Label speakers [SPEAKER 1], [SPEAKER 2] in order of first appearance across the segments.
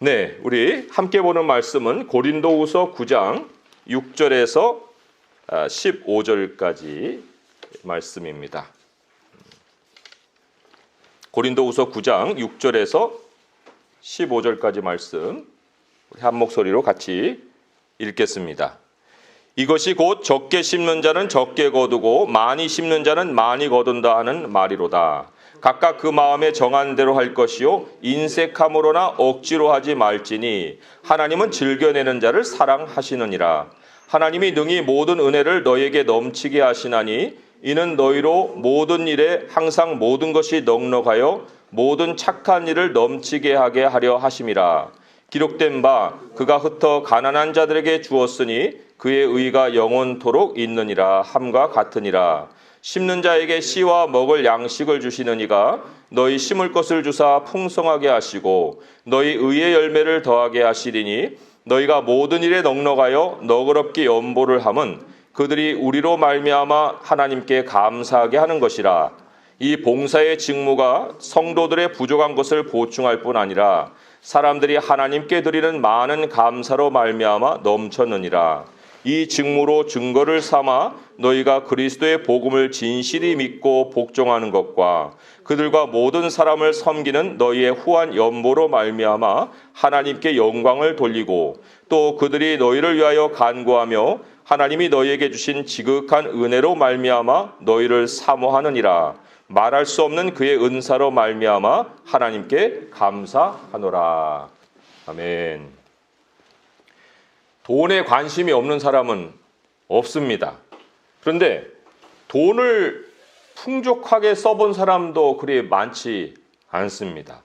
[SPEAKER 1] 네, 우리 함께 보는 말씀은 고린도후서 9장 6절에서 15절까지 말씀입니다. 고린도후서 9장 6절에서 15절까지 말씀 우리 한 목소리로 같이 읽겠습니다. 이것이 곧 적게 심는 자는 적게 거두고 많이 심는 자는 많이 거둔다 하는 말이로다. 각각 그 마음에 정한 대로 할 것이요 인색함으로나 억지로 하지 말지니 하나님은 즐겨내는 자를 사랑하시느니라. 하나님이 능히 모든 은혜를 너희에게 넘치게 하시나니 이는 너희로 모든 일에 항상 모든 것이 넉넉하여 모든 착한 일을 넘치게 하게 하려 하심이라. 기록된 바 그가 흩어 가난한 자들에게 주었으니 그의 의가 영원토록 있느니라 함과 같으니라. 심는 자에게 씨와 먹을 양식을 주시는 이가 너희 심을 것을 주사 풍성하게 하시고 너희 의의 열매를 더하게 하시리니 너희가 모든 일에 넉넉하여 너그럽게 연보를 함은 그들이 우리로 말미암아 하나님께 감사하게 하는 것이라. 이 봉사의 직무가 성도들의 부족한 것을 보충할 뿐 아니라 사람들이 하나님께 드리는 많은 감사로 말미암아 넘쳤느니라. 이 직무로 증거를 삼아 너희가 그리스도의 복음을 진실히 믿고 복종하는 것과 그들과 모든 사람을 섬기는 너희의 후한 연보로 말미암아 하나님께 영광을 돌리고 또 그들이 너희를 위하여 간구하며 하나님이 너희에게 주신 지극한 은혜로 말미암아 너희를 사모하느니라. 말할 수 없는 그의 은사로 말미암아 하나님께 감사하노라. 아멘. 돈에 관심이 없는 사람은 없습니다. 그런데 돈을 풍족하게 써본 사람도 그리 많지 않습니다.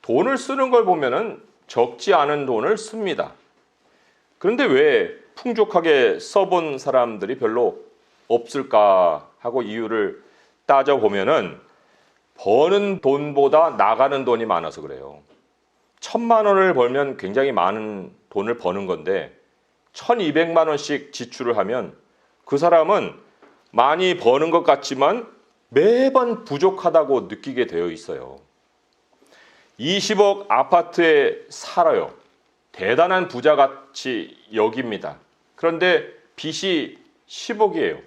[SPEAKER 1] 돈을 쓰는 걸 보면은 적지 않은 돈을 씁니다. 그런데 왜 풍족하게 써본 사람들이 별로 없을까 하고 이유를 따져보면은 버는 돈보다 나가는 돈이 많아서 그래요. 1,000만 원을 벌면 굉장히 많은 돈을 버는 건데 1,200만 원씩 지출을 하면 그 사람은 많이 버는 것 같지만 매번 부족하다고 느끼게 되어 있어요. 20억 아파트에 살아요. 대단한 부자같이 여깁니다. 그런데 빚이 10억이에요.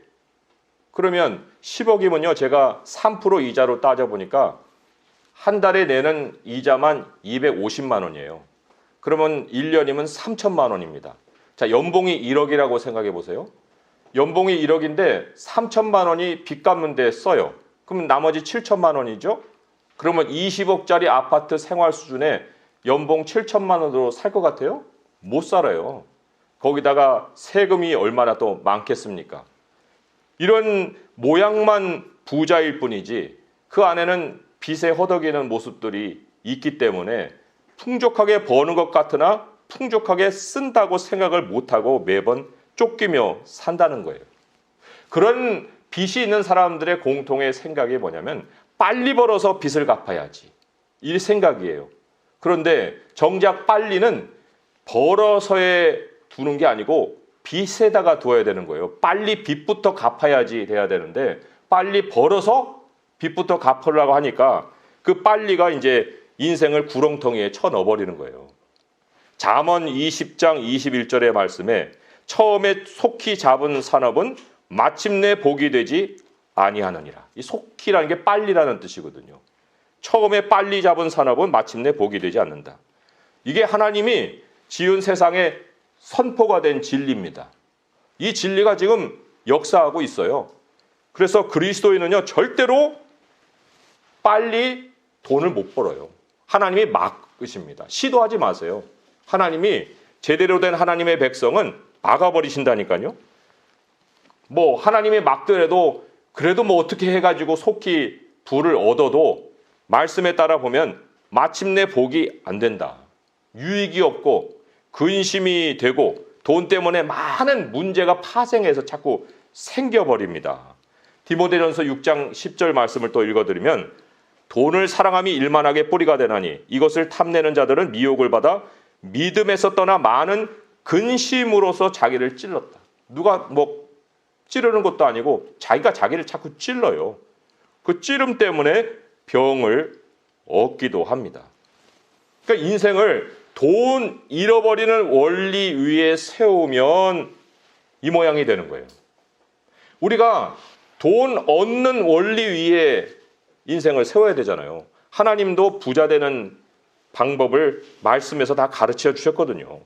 [SPEAKER 1] 그러면 10억이면요. 제가 3% 이자로 따져보니까 한 달에 내는 이자만 250만 원이에요. 그러면 1년이면 3천만 원입니다. 자, 연봉이 1억이라고 생각해 보세요. 연봉이 1억인데 3천만 원이 빚 갚는 데 써요. 그러면 나머지 7천만 원이죠. 그러면 20억짜리 아파트 생활 수준에 연봉 7천만 원으로 살 것 같아요? 못 살아요. 거기다가 세금이 얼마나 또 많겠습니까? 이런 모양만 부자일 뿐이지 그 안에는 빚에 허덕이는 모습들이 있기 때문에 풍족하게 버는 것 같으나 풍족하게 쓴다고 생각을 못하고 매번 쫓기며 산다는 거예요. 그런 빚이 있는 사람들의 공통의 생각이 뭐냐면 빨리 벌어서 빚을 갚아야지 이 생각이에요. 그런데 정작 빨리는 벌어서에 두는 게 아니고 빚에다가 두어야 되는 거예요. 빨리 빚부터 갚아야지 돼야 되는데 빨리 벌어서 빚부터 갚으려고 하니까 그 빨리가 이제 인생을 구렁텅이에 쳐넣어버리는 거예요. 잠언 20장 21절의 말씀에 처음에 속히 잡은 산업은 마침내 복이 되지 아니하느니라. 이 속히라는 게 빨리라는 뜻이거든요. 처음에 빨리 잡은 산업은 마침내 복이 되지 않는다. 이게 하나님이 지은 세상에 선포가 된 진리입니다. 이 진리가 지금 역사하고 있어요. 그래서 그리스도인은요 절대로 빨리 돈을 못 벌어요. 하나님이 막으십니다. 시도하지 마세요. 하나님이 제대로 된 하나님의 백성은 막아버리신다니까요. 뭐 하나님이 막더라도 그래도 뭐 어떻게 해가지고 속히 부를 얻어도 말씀에 따라 보면 마침내 복이 안 된다. 유익이 없고 근심이 되고 돈 때문에 많은 문제가 파생해서 자꾸 생겨버립니다. 디모데전서 6장 10절 말씀을 또 읽어드리면 돈을 사랑함이 일만하게 뿌리가 되나니 이것을 탐내는 자들은 미혹을 받아 믿음에서 떠나 많은 근심으로서 자기를 찔렀다. 누가 뭐 찌르는 것도 아니고 자기가 자기를 자꾸 찔러요. 그 찌름 때문에 병을 얻기도 합니다. 그러니까 인생을 돈 잃어버리는 원리 위에 세우면 이 모양이 되는 거예요. 우리가 돈 얻는 원리 위에 인생을 세워야 되잖아요. 하나님도 부자 되는 방법을 말씀에서 다 가르쳐 주셨거든요.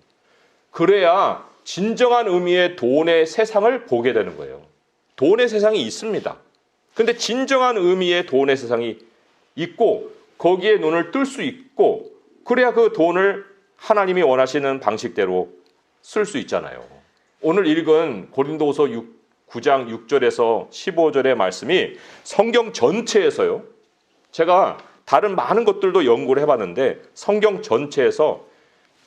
[SPEAKER 1] 그래야 진정한 의미의 돈의 세상을 보게 되는 거예요. 돈의 세상이 있습니다. 근데 진정한 의미의 돈의 세상이 있고 거기에 눈을 뜰 수 있고 그래야 그 돈을 하나님이 원하시는 방식대로 쓸 수 있잖아요. 오늘 읽은 고린도후서 9장 6절에서 15절의 말씀이 성경 전체에서요. 제가 다른 많은 것들도 연구를 해봤는데 성경 전체에서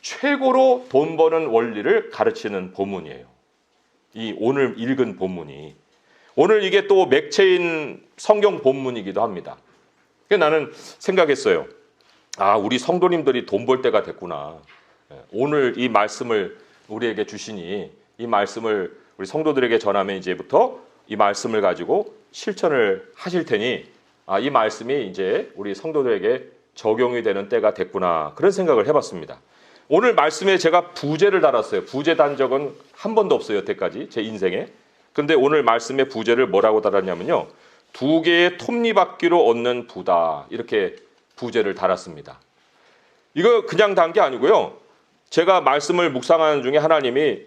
[SPEAKER 1] 최고로 돈 버는 원리를 가르치는 본문이에요. 이 오늘 읽은 본문이. 오늘 이게 또 맥체인 성경 본문이기도 합니다. 그래서 나는 생각했어요. 아, 우리 성도님들이 돈 벌 때가 됐구나. 오늘 이 말씀을 우리에게 주시니 이 말씀을 우리 성도들에게 전하면 이제부터 이 말씀을 가지고 실천을 하실 테니 아, 이 말씀이 이제 우리 성도들에게 적용이 되는 때가 됐구나. 그런 생각을 해봤습니다. 오늘 말씀에 제가 부제를 달았어요. 부제 단 적은 한 번도 없어요. 여태까지 제 인생에. 근데 오늘 말씀에 부제를 뭐라고 달았냐면요. 2개의 톱니바퀴로 얻는 부다. 이렇게 부제를 달았습니다. 이거 그냥 단 게 아니고요. 제가 말씀을 묵상하는 중에 하나님이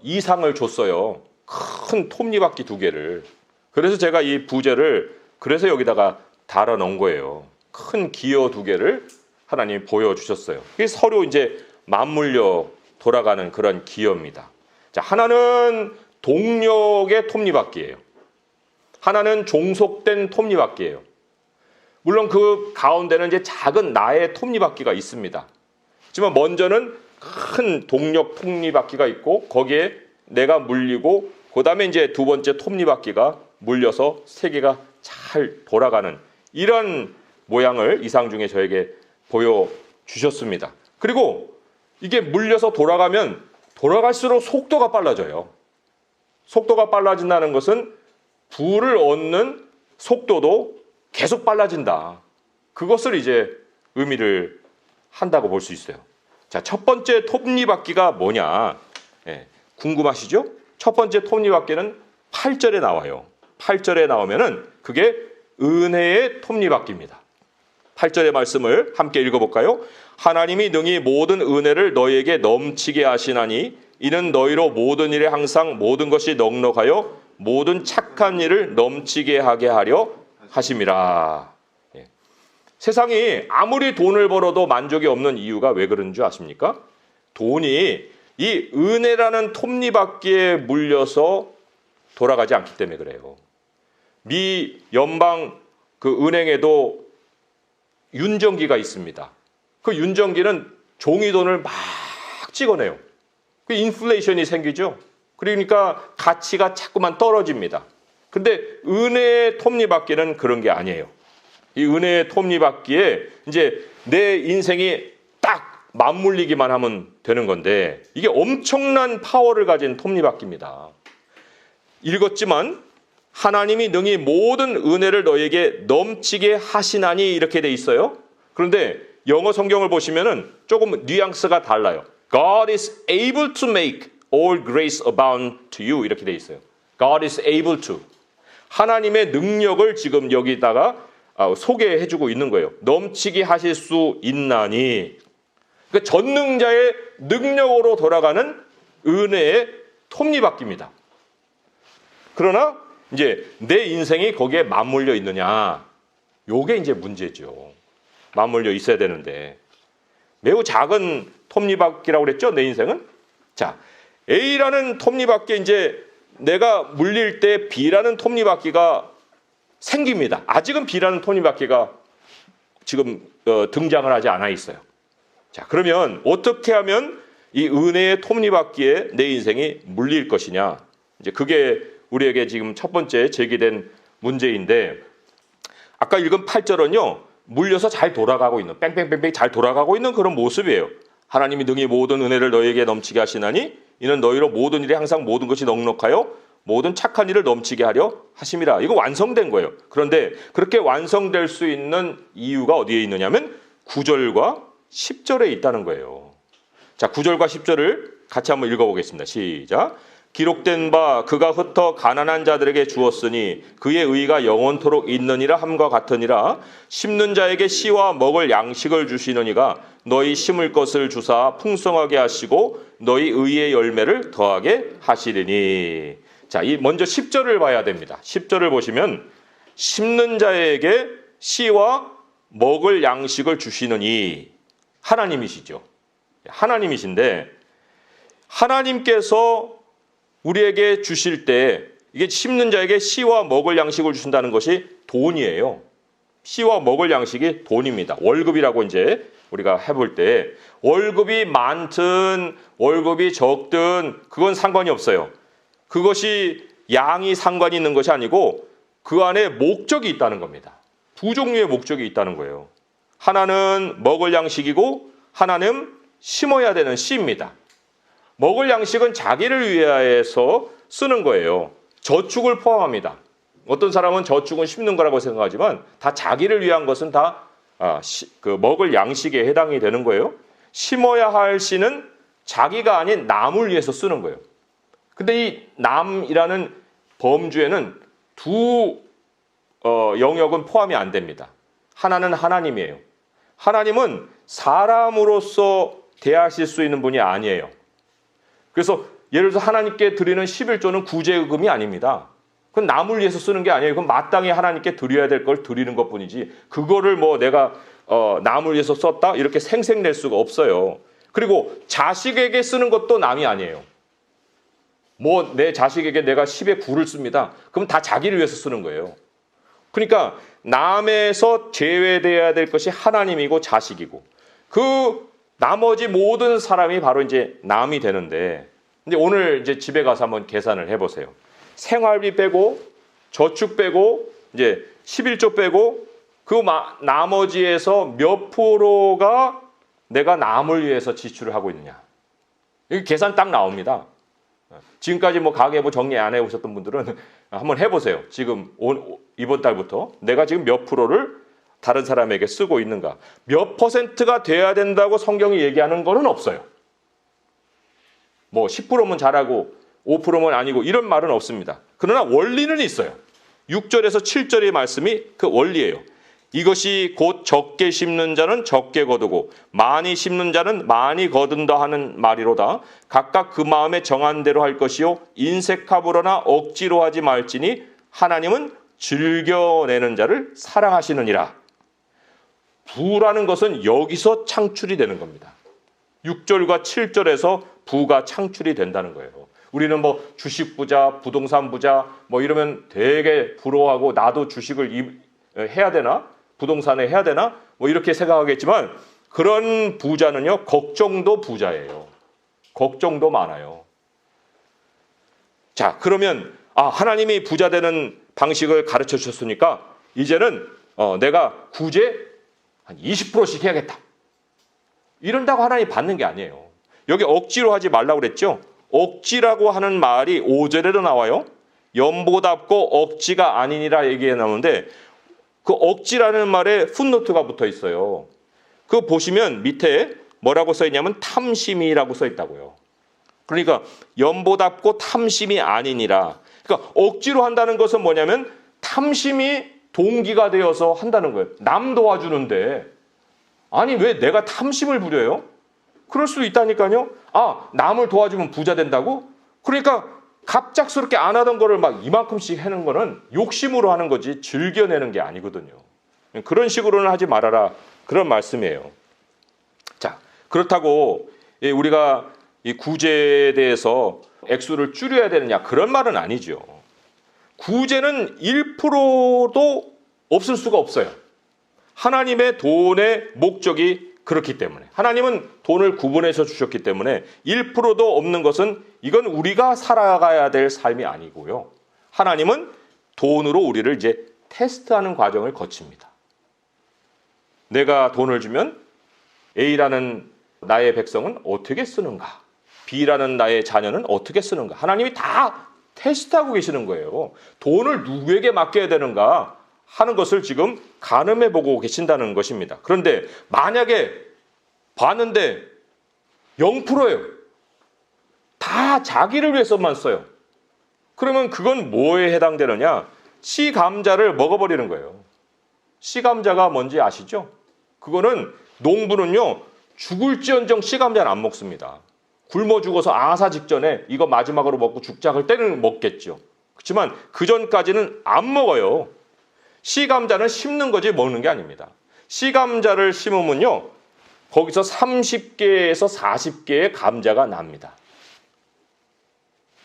[SPEAKER 1] 이상을 줬어요. 큰 톱니바퀴 2개를. 그래서 제가 이 부제를 그래서 여기다가 달아 놓은 거예요. 큰 기어 2개를 하나님이 보여주셨어요. 이게 서로 이제 맞물려 돌아가는 그런 기어입니다. 자, 하나는 동력의 톱니바퀴예요. 하나는 종속된 톱니바퀴예요. 물론 그 가운데는 이제 작은 나의 톱니바퀴가 있습니다. 하지만 먼저는 큰 동력 톱니바퀴가 있고 거기에 내가 물리고 그 다음에 이제 두 번째 톱니바퀴가 물려서 세계가 잘 돌아가는 이런 모양을 이상 중에 저에게 보여주셨습니다. 그리고 이게 물려서 돌아가면 돌아갈수록 속도가 빨라져요. 속도가 빨라진다는 것은 부를 얻는 속도도 계속 빨라진다. 그것을 이제 의미를 한다고 볼 수 있어요. 자, 첫 번째 톱니바퀴가 뭐냐? 궁금하시죠? 첫 번째 톱니바퀴는 8절에 나와요. 8절에 나오면은 그게 은혜의 톱니바퀴입니다. 8절의 말씀을 함께 읽어볼까요? 하나님이 능히 모든 은혜를 너희에게 넘치게 하시나니 이는 너희로 모든 일에 항상 모든 것이 넉넉하여 모든 착한 일을 넘치게 하게 하려 하심이라. 세상이 아무리 돈을 벌어도 만족이 없는 이유가 왜 그런 줄 아십니까? 돈이 이 은혜라는 톱니바퀴에 물려서 돌아가지 않기 때문에 그래요. 미 연방 그 은행에도 윤정기가 있습니다. 그 윤정기는 종이돈을 막 찍어내요. 그 인플레이션이 생기죠. 그러니까 가치가 자꾸만 떨어집니다. 근데 은혜의 톱니바퀴는 그런 게 아니에요. 이 은혜의 톱니바퀴에 이제 내 인생이 딱 맞물리기만 하면 되는 건데 이게 엄청난 파워를 가진 톱니바퀴입니다. 읽었지만 하나님이 능히 모든 은혜를 너에게 넘치게 하시나니 이렇게 돼 있어요. 그런데 영어 성경을 보시면은 조금 뉘앙스가 달라요. God is able to make all grace abound to you 이렇게 돼 있어요. God is able to. 하나님의 능력을 지금 여기다가 소개해주고 있는 거예요. 넘치게 하실 수 있나니. 그러니까 전능자의 능력으로 돌아가는 은혜의 톱니바퀴입니다. 그러나 이제 내 인생이 거기에 맞물려 있느냐, 요게 이제 문제죠. 맞물려 있어야 되는데 매우 작은 톱니바퀴라고 그랬죠, 내 인생은. 자, A라는 톱니바퀴에 이제 내가 물릴 때 B라는 톱니바퀴가 생깁니다. 아직은 B라는 톱니바퀴가 지금 등장을 하지 않아 있어요. 자, 그러면 어떻게 하면 이 은혜의 톱니바퀴에 내 인생이 물릴 것이냐? 이제 그게 우리에게 지금 첫 번째 제기된 문제인데, 아까 읽은 8절은요, 물려서 잘 돌아가고 있는, 뺑뺑뺑뺑 잘 돌아가고 있는 그런 모습이에요. 하나님이 능히 모든 은혜를 너희에게 넘치게 하시나니 이는 너희로 모든 일에 항상 모든 것이 넉넉하여 모든 착한 일을 넘치게 하려 하심이라. 이거 완성된 거예요. 그런데 그렇게 완성될 수 있는 이유가 어디에 있느냐면 9절과 10절에 있다는 거예요. 자, 9절과 10절을 같이 한번 읽어보겠습니다. 시작. 기록된 바 그가 흩어 가난한 자들에게 주었으니 그의 의가 영원토록 있느니라 함과 같으니라. 심는 자에게 씨와 먹을 양식을 주시는 이가 너희 심을 것을 주사 풍성하게 하시고 너희 의의 열매를 더하게 하시리니. 자, 이 먼저 10절을 봐야 됩니다. 10절을 보시면 심는 자에게 씨와 먹을 양식을 주시느니 하나님이시죠. 하나님이신데 하나님께서 우리에게 주실 때 이게 심는 자에게 씨와 먹을 양식을 주신다는 것이 돈이에요. 씨와 먹을 양식이 돈입니다. 월급이라고 이제 우리가 해볼 때 월급이 많든 월급이 적든 그건 상관이 없어요. 그것이 양이 상관이 있는 것이 아니고 그 안에 목적이 있다는 겁니다. 두 종류의 목적이 있다는 거예요. 하나는 먹을 양식이고 하나는 심어야 되는 씨입니다. 먹을 양식은 자기를 위해서 쓰는 거예요. 저축을 포함합니다. 어떤 사람은 저축은 심는 거라고 생각하지만 다 자기를 위한 것은 다 먹을 양식에 해당이 되는 거예요. 심어야 할 씨는 자기가 아닌 남을 위해서 쓰는 거예요. 근데 이 남이라는 범주에는 두 영역은 포함이 안 됩니다. 하나는 하나님이에요. 하나님은 사람으로서 대하실 수 있는 분이 아니에요. 그래서 예를 들어서 하나님께 드리는 11조는 구제금이 아닙니다. 그건 남을 위해서 쓰는 게 아니에요. 그건 마땅히 하나님께 드려야 될 걸 드리는 것뿐이지 그거를 뭐 내가 남을 위해서 썼다 이렇게 생색낼 수가 없어요. 그리고 자식에게 쓰는 것도 남이 아니에요. 뭐 내 자식에게 내가 10의 9를 씁니다. 그럼 다 자기를 위해서 쓰는 거예요. 그러니까 남에서 제외되어야 될 것이 하나님이고 자식이고 그 나머지 모든 사람이 바로 이제 남이 되는데 근데 오늘 이제 집에 가서 한번 계산을 해보세요. 생활비 빼고 저축 빼고 이제 11조 빼고 그 나머지에서 몇 프로가 내가 남을 위해서 지출을 하고 있느냐. 이게 계산 딱 나옵니다. 지금까지 뭐 가계부 정리 안 해보셨던 분들은 한번 해보세요. 지금 이번 달부터 내가 지금 몇 프로를 다른 사람에게 쓰고 있는가. 몇 퍼센트가 돼야 된다고 성경이 얘기하는 거는 없어요. 뭐 10%면 잘하고 5%면 아니고 이런 말은 없습니다. 그러나 원리는 있어요. 6절에서 7절의 말씀이 그 원리예요. 이것이 곧 적게 심는 자는 적게 거두고 많이 심는 자는 많이 거둔다 하는 말이로다. 각각 그 마음에 정한 대로 할 것이요 인색하부러나 억지로 하지 말지니 하나님은 즐겨내는 자를 사랑하시느니라. 부라는 것은 여기서 창출이 되는 겁니다. 6절과 7절에서 부가 창출이 된다는 거예요. 우리는 뭐 주식 부자, 부동산 부자 뭐 이러면 되게 부러워하고 나도 주식을 해야 되나? 부동산에 해야 되나? 뭐 이렇게 생각하겠지만 그런 부자는요. 걱정도 부자예요. 걱정도 많아요. 자, 그러면 하나님이 부자 되는 방식을 가르쳐 주셨으니까 이제는 내가 구제 한 20%씩 해야겠다. 이런다고 하나님 받는 게 아니에요. 여기 억지로 하지 말라고 그랬죠. 억지라고 하는 말이 5절에도 나와요. 연보답고 억지가 아니니라 얘기해 나오는데 그 억지라는 말에 풋노트가 붙어 있어요. 그거 보시면 밑에 뭐라고 써 있냐면 탐심이라고 써 있다고요. 그러니까 연보답고 탐심이 아니니라. 그러니까 억지로 한다는 것은 뭐냐면 탐심이 동기가 되어서 한다는 거예요. 남 도와주는데 아니 왜 내가 탐심을 부려요? 그럴 수도 있다니까요. 남을 도와주면 부자 된다고? 그러니까 갑작스럽게 안 하던 거를 막 이만큼씩 하는 거는 욕심으로 하는 거지 즐겨내는 게 아니거든요. 그런 식으로는 하지 말아라. 그런 말씀이에요. 자, 그렇다고 우리가 이 구제에 대해서 액수를 줄여야 되느냐 그런 말은 아니죠. 구제는 1%도 없을 수가 없어요. 하나님의 돈의 목적이 그렇기 때문에 하나님은 돈을 구분해서 주셨기 때문에 1%도 없는 것은 이건 우리가 살아가야 될 삶이 아니고요. 하나님은 돈으로 우리를 이제 테스트하는 과정을 거칩니다. 내가 돈을 주면 A라는 나의 백성은 어떻게 쓰는가? B라는 나의 자녀는 어떻게 쓰는가? 하나님이 다 테스트하고 계시는 거예요. 돈을 누구에게 맡겨야 되는가 하는 것을 지금 가늠해 보고 계신다는 것입니다. 그런데 만약에 봤는데 0%예요. 다 자기를 위해서만 써요. 그러면 그건 뭐에 해당되느냐? 씨 감자를 먹어버리는 거예요. 씨 감자가 뭔지 아시죠? 그거는 농부는요, 죽을지언정 씨 감자는 안 먹습니다. 굶어 죽어서 아사 직전에 이거 마지막으로 먹고 죽작을 때는 먹겠죠. 그렇지만 그 전까지는 안 먹어요. 씨 감자는 심는 거지 먹는 게 아닙니다. 씨 감자를 심으면요, 거기서 30개에서 40개의 감자가 납니다.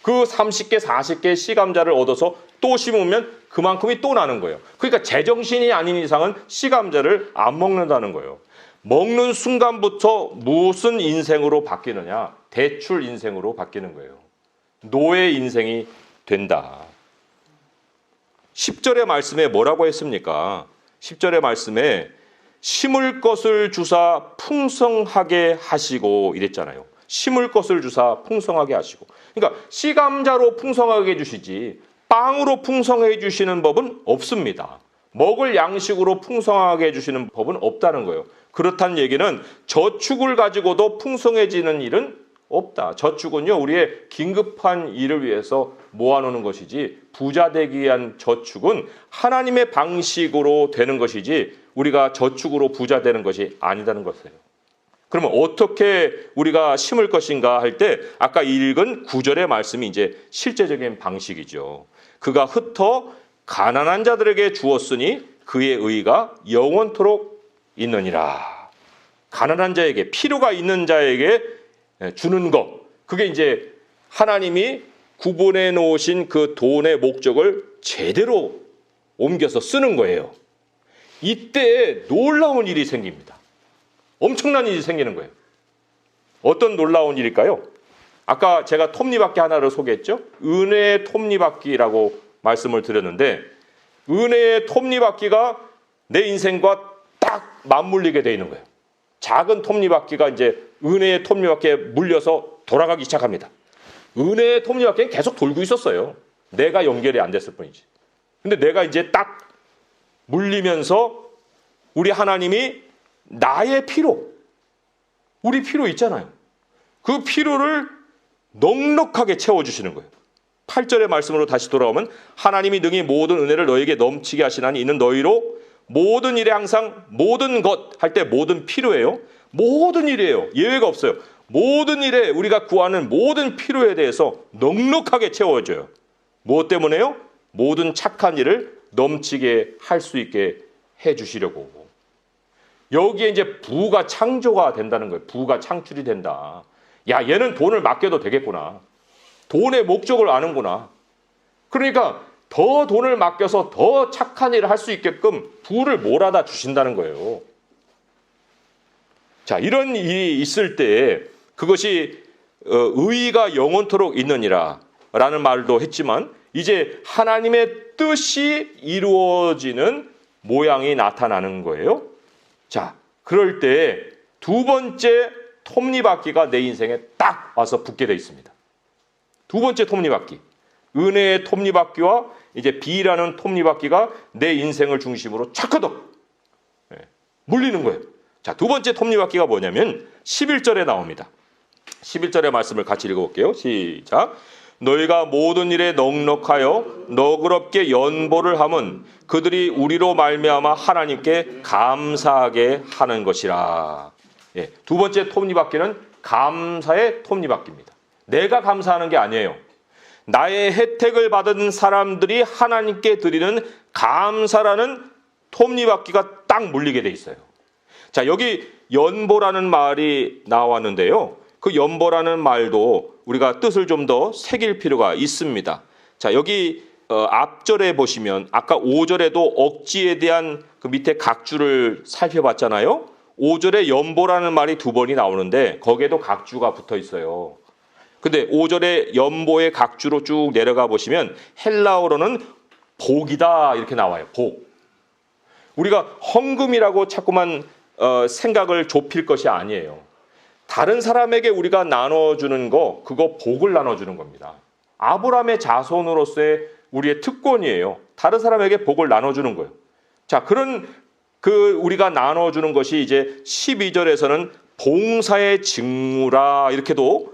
[SPEAKER 1] 그 30개, 40개의 씨 감자를 얻어서 또 심으면 그만큼이 또 나는 거예요. 그러니까 제정신이 아닌 이상은 씨 감자를 안 먹는다는 거예요. 먹는 순간부터 무슨 인생으로 바뀌느냐? 대출 인생으로 바뀌는 거예요. 노예 인생이 된다. 10절의 말씀에 뭐라고 했습니까? 10절의 말씀에 심을 것을 주사 풍성하게 하시고 이랬잖아요. 심을 것을 주사 풍성하게 하시고. 그러니까 씨 감자로 풍성하게 해주시지 빵으로 풍성해 주시는 법은 없습니다. 먹을 양식으로 풍성하게 해주시는 법은 없다는 거예요. 그렇다는 얘기는 저축을 가지고도 풍성해지는 일은 없다. 저축은요, 우리의 긴급한 일을 위해서 모아놓는 것이지 부자 되기 위한 저축은 하나님의 방식으로 되는 것이지 우리가 저축으로 부자 되는 것이 아니다는 것이에요. 그러면 어떻게 우리가 심을 것인가 할 때 아까 읽은 9절의 말씀이 이제 실제적인 방식이죠. 그가 흩어 가난한 자들에게 주었으니 그의 의가 영원토록 있느니라. 가난한 자에게, 필요가 있는 자에게 주는 것, 그게 이제 하나님이 구분해 놓으신 그 돈의 목적을 제대로 옮겨서 쓰는 거예요. 이때 놀라운 일이 생깁니다. 엄청난 일이 생기는 거예요. 어떤 놀라운 일일까요? 아까 제가 톱니바퀴 하나를 소개했죠. 은혜의 톱니바퀴라고 말씀을 드렸는데, 은혜의 톱니바퀴가 내 인생과 딱 맞물리게 돼 있는 거예요. 작은 톱니바퀴가 이제 은혜의 톱니바퀴에 물려서 돌아가기 시작합니다. 은혜의 톱니바퀴는 계속 돌고 있었어요. 내가 연결이 안 됐을 뿐이지. 근데 내가 이제 딱 물리면서 우리 하나님이 나의 필요, 우리 필요 있잖아요. 그 필요를 넉넉하게 채워주시는 거예요. 8절의 말씀으로 다시 돌아오면 하나님이 능히 모든 은혜를 너에게 넘치게 하시나니 이는 너희로 모든 일에 항상 모든 것 할 때 모든 필요예요. 모든 일이에요. 예외가 없어요. 모든 일에 우리가 구하는 모든 필요에 대해서 넉넉하게 채워줘요. 무엇 때문에요? 모든 착한 일을 넘치게 할 수 있게 해주시려고. 여기에 이제 부가 창조가 된다는 거예요. 부가 창출이 된다. 야, 얘는 돈을 맡겨도 되겠구나. 돈의 목적을 아는구나. 그러니까 더 돈을 맡겨서 더 착한 일을 할 수 있게끔 부를 몰아다 주신다는 거예요. 자, 이런 일이 있을 때 그것이 의의가 영원토록 있느니라 라는 말도 했지만 이제 하나님의 뜻이 이루어지는 모양이 나타나는 거예요. 자, 그럴 때 두 번째 톱니바퀴가 내 인생에 딱 와서 붙게 돼 있습니다. 두 번째 톱니바퀴. 은혜의 톱니바퀴와 이제 B라는 톱니바퀴가 내 인생을 중심으로 차커덕 물리는 거예요. 자, 두 번째 톱니바퀴가 뭐냐면 11절에 나옵니다. 11절의 말씀을 같이 읽어볼게요. 시작. 너희가 모든 일에 넉넉하여 너그럽게 연보를 함은 그들이 우리로 말미암아 하나님께 감사하게 하는 것이라. 예, 두 번째 톱니바퀴는 감사의 톱니바퀴입니다. 내가 감사하는 게 아니에요. 나의 혜택을 받은 사람들이 하나님께 드리는 감사라는 톱니바퀴가 딱 물리게 돼 있어요. 자, 여기 연보라는 말이 나왔는데요. 그 연보라는 말도 우리가 뜻을 좀 더 새길 필요가 있습니다. 자, 여기 앞절에 보시면 아까 5절에도 억지에 대한 그 밑에 각주를 살펴봤잖아요. 5절에 연보라는 말이 두 번이 나오는데 거기에도 각주가 붙어 있어요. 근데 5절에 연보의 각주로 쭉 내려가 보시면 헬라어로는 복이다 이렇게 나와요. 복. 우리가 헌금이라고 자꾸만 생각을 좁힐 것이 아니에요. 다른 사람에게 우리가 나눠주는 거, 그거 복을 나눠주는 겁니다. 아브라함의 자손으로서의 우리의 특권이에요. 다른 사람에게 복을 나눠주는 거예요. 자, 그런 우리가 나눠주는 것이 이제 12절에서는 봉사의 직무라 이렇게도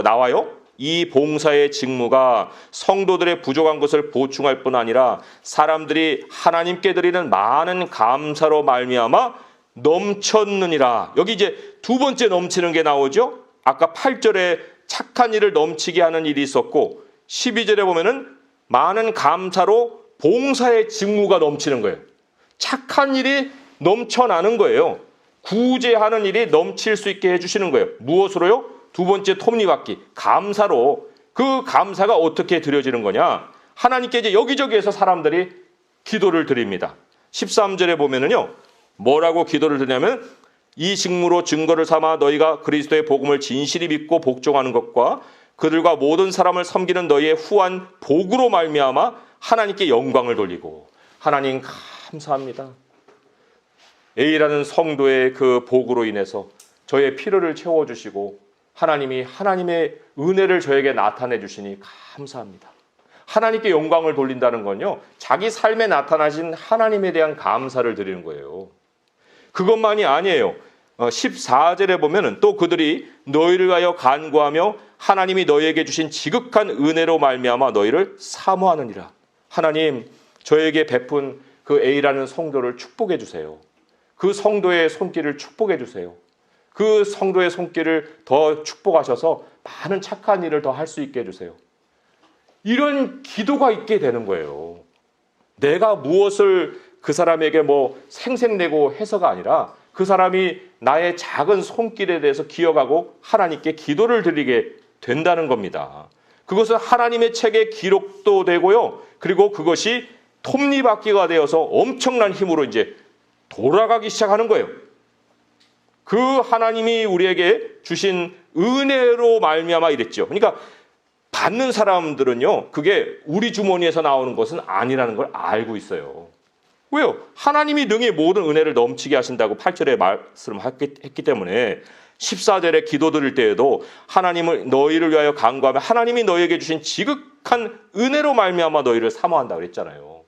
[SPEAKER 1] 나와요. 이 봉사의 직무가 성도들의 부족한 것을 보충할 뿐 아니라 사람들이 하나님께 드리는 많은 감사로 말미암아 넘쳤느니라. 여기 이제 두 번째 넘치는 게 나오죠. 아까 8절에 착한 일을 넘치게 하는 일이 있었고 12절에 보면은 많은 감사로 봉사의 직무가 넘치는 거예요. 착한 일이 넘쳐나는 거예요. 구제하는 일이 넘칠 수 있게 해주시는 거예요. 무엇으로요? 두 번째 톱니바퀴, 감사로. 그 감사가 어떻게 드려지는 거냐? 하나님께 이제 여기저기에서 사람들이 기도를 드립니다. 13절에 보면은요, 뭐라고 기도를 드냐면 이 직무로 증거를 삼아 너희가 그리스도의 복음을 진실히 믿고 복종하는 것과 그들과 모든 사람을 섬기는 너희의 후한 복으로 말미암아 하나님께 영광을 돌리고. 하나님 감사합니다. A라는 성도의 그 복으로 인해서 저의 필요를 채워주시고 하나님이 하나님의 은혜를 저에게 나타내 주시니 감사합니다. 하나님께 영광을 돌린다는 건요, 자기 삶에 나타나신 하나님에 대한 감사를 드리는 거예요. 그것만이 아니에요. 14절에 보면은 또 그들이 너희를 위하여 간구하며 하나님이 너희에게 주신 지극한 은혜로 말미암아 너희를 사모하느니라. 하나님, 저에게 베푼 그 A라는 성도를 축복해 주세요. 그 성도의 손길을 축복해 주세요. 그 성도의 손길을 더 축복하셔서 많은 착한 일을 더 할 수 있게 해주세요. 이런 기도가 있게 되는 거예요. 내가 무엇을 그 사람에게 뭐 생색내고 해서가 아니라 그 사람이 나의 작은 손길에 대해서 기억하고 하나님께 기도를 드리게 된다는 겁니다. 그것은 하나님의 책에 기록도 되고요. 그리고 그것이 톱니바퀴가 되어서 엄청난 힘으로 이제 돌아가기 시작하는 거예요. 그 하나님이 우리에게 주신 은혜로 말미암아 이랬죠. 그러니까 받는 사람들은요, 그게 우리 주머니에서 나오는 것은 아니라는 걸 알고 있어요. 왜요? 하나님이 능히 모든 은혜를 넘치게 하신다고 8절에 말씀했기 때문에 14절에 기도 드릴 때에도 하나님을 너희를 위하여 간구하며 하나님이 너희에게 주신 지극한 은혜로 말미암아 너희를 사모한다고 그랬잖아요.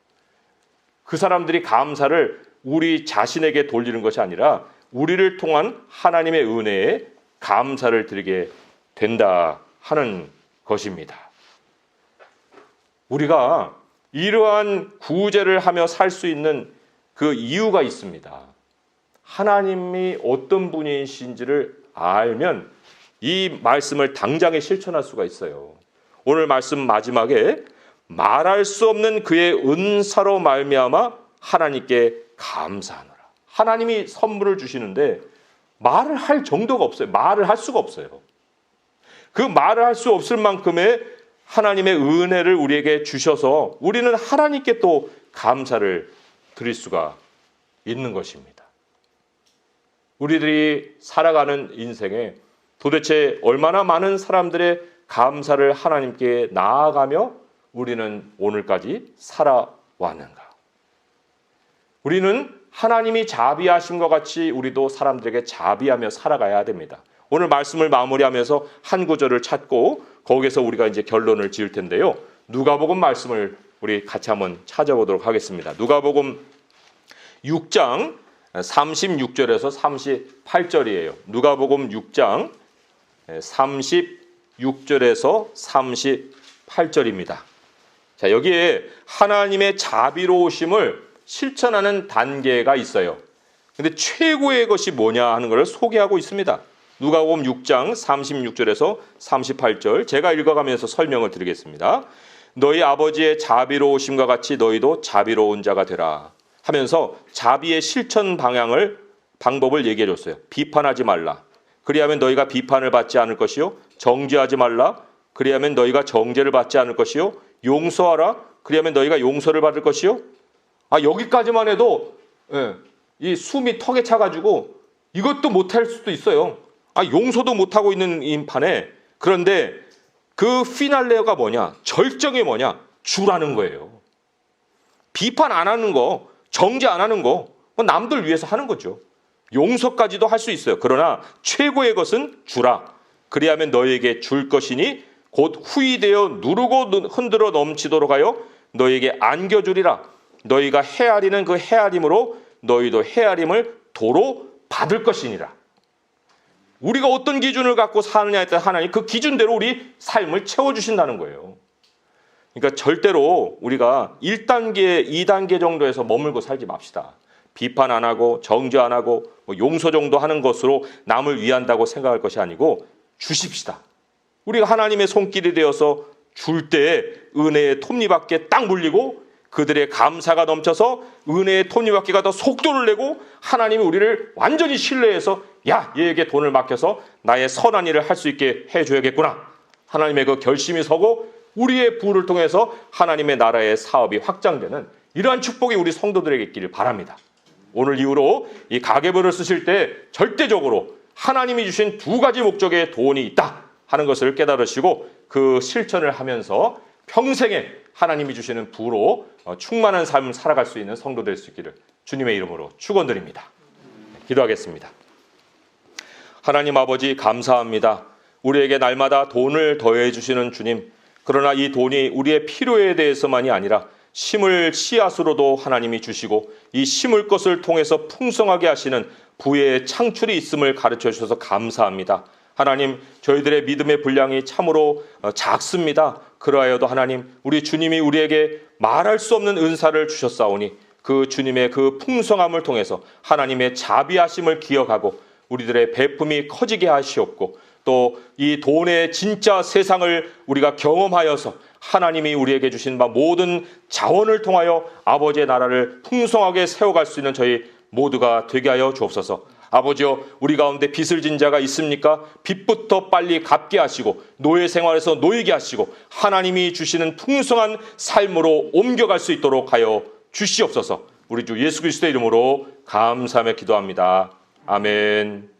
[SPEAKER 1] 그 사람들이 감사를 우리 자신에게 돌리는 것이 아니라 우리를 통한 하나님의 은혜에 감사를 드리게 된다 하는 것입니다. 우리가 이러한 구제를 하며 살 수 있는 그 이유가 있습니다. 하나님이 어떤 분이신지를 알면 이 말씀을 당장에 실천할 수가 있어요. 오늘 말씀 마지막에 말할 수 없는 그의 은사로 말미암아 하나님께 감사하노라. 하나님이 선물을 주시는데 말을 할 정도가 없어요. 말을 할 수가 없어요. 그 말을 할 수 없을 만큼의 하나님의 은혜를 우리에게 주셔서 우리는 하나님께 또 감사를 드릴 수가 있는 것입니다. 우리들이 살아가는 인생에 도대체 얼마나 많은 사람들의 감사를 하나님께 나아가며 우리는 오늘까지 살아왔는가? 우리는 하나님이 자비하신 것 같이 우리도 사람들에게 자비하며 살아가야 됩니다. 오늘 말씀을 마무리하면서 한 구절을 찾고 거기에서 우리가 이제 결론을 지을 텐데요. 누가복음 말씀을 우리 같이 한번 찾아보도록 하겠습니다. 누가복음 6장 36절에서 38절이에요. 누가복음 6장 36절에서 38절입니다. 자, 여기에 하나님의 자비로우심을 실천하는 단계가 있어요. 근데 최고의 것이 뭐냐 하는 것을 소개하고 있습니다. 누가복음 6장 36절에서 38절 제가 읽어가면서 설명을 드리겠습니다. 너희 아버지의 자비로우심과 같이 너희도 자비로운 자가 되라 하면서 자비의 실천 방법을 얘기해 줬어요. 비판하지 말라. 그리하면 너희가 비판을 받지 않을 것이요. 정죄하지 말라. 그리하면 너희가 정죄를 받지 않을 것이요. 용서하라. 그리하면 너희가 용서를 받을 것이요. 여기까지만 해도 이 숨이 턱에 차가지고 이것도 못할 수도 있어요. 용서도 못하고 있는 이 판에. 그런데 그 피날레가 뭐냐? 절정이 뭐냐? 주라는 거예요. 비판 안 하는 거, 정죄 안 하는 거, 남들 위해서 하는 거죠. 용서까지도 할 수 있어요. 그러나 최고의 것은 주라. 그리하면 너희에게 줄 것이니 곧 후이되어 누르고 흔들어 넘치도록 하여 너희에게 안겨주리라. 너희가 헤아리는 그 헤아림으로 너희도 헤아림을 도로 받을 것이니라. 우리가 어떤 기준을 갖고 사느냐에 따라 하나님 그 기준대로 우리 삶을 채워주신다는 거예요. 그러니까 절대로 우리가 1단계, 2단계 정도에서 머물고 살지 맙시다. 비판 안 하고 정죄 안 하고 용서 정도 하는 것으로 남을 위한다고 생각할 것이 아니고 주십시다. 우리가 하나님의 손길이 되어서 줄 때에 은혜의 톱니바퀴에 딱 물리고 그들의 감사가 넘쳐서 은혜의 톱니바퀴가 더 속도를 내고 하나님이 우리를 완전히 신뢰해서 야, 얘에게 돈을 맡겨서 나의 선한 일을 할 수 있게 해줘야겠구나. 하나님의 그 결심이 서고 우리의 부를 통해서 하나님의 나라의 사업이 확장되는 이러한 축복이 우리 성도들에게 있기를 바랍니다. 오늘 이후로 이 가계부를 쓰실 때 절대적으로 하나님이 주신 두 가지 목적의 돈이 있다 하는 것을 깨달으시고 그 실천을 하면서 평생에 하나님이 주시는 부로 충만한 삶을 살아갈 수 있는 성도 될 수 있기를 주님의 이름으로 축원드립니다. 기도하겠습니다. 하나님 아버지 감사합니다. 우리에게 날마다 돈을 더해 주시는 주님, 그러나 이 돈이 우리의 필요에 대해서만이 아니라 심을 씨앗으로도 하나님이 주시고 이 심을 것을 통해서 풍성하게 하시는 부의 창출이 있음을 가르쳐 주셔서 감사합니다. 하나님, 저희들의 믿음의 분량이 참으로 작습니다. 그러하여도 하나님, 우리 주님이 우리에게 말할 수 없는 은사를 주셨사오니 그 주님의 그 풍성함을 통해서 하나님의 자비하심을 기억하고 우리들의 베품이 커지게 하시옵고 또 이 돈의 진짜 세상을 우리가 경험하여서 하나님이 우리에게 주신 모든 자원을 통하여 아버지의 나라를 풍성하게 세워갈 수 있는 저희 모두가 되게 하여 주옵소서. 아버지여, 우리 가운데 빚을 진 자가 있습니까? 빚부터 빨리 갚게 하시고 노예 생활에서 놓이게 하시고 하나님이 주시는 풍성한 삶으로 옮겨갈 수 있도록 하여 주시옵소서. 우리 주 예수 그리스도의 이름으로 감사하며 기도합니다. 아멘.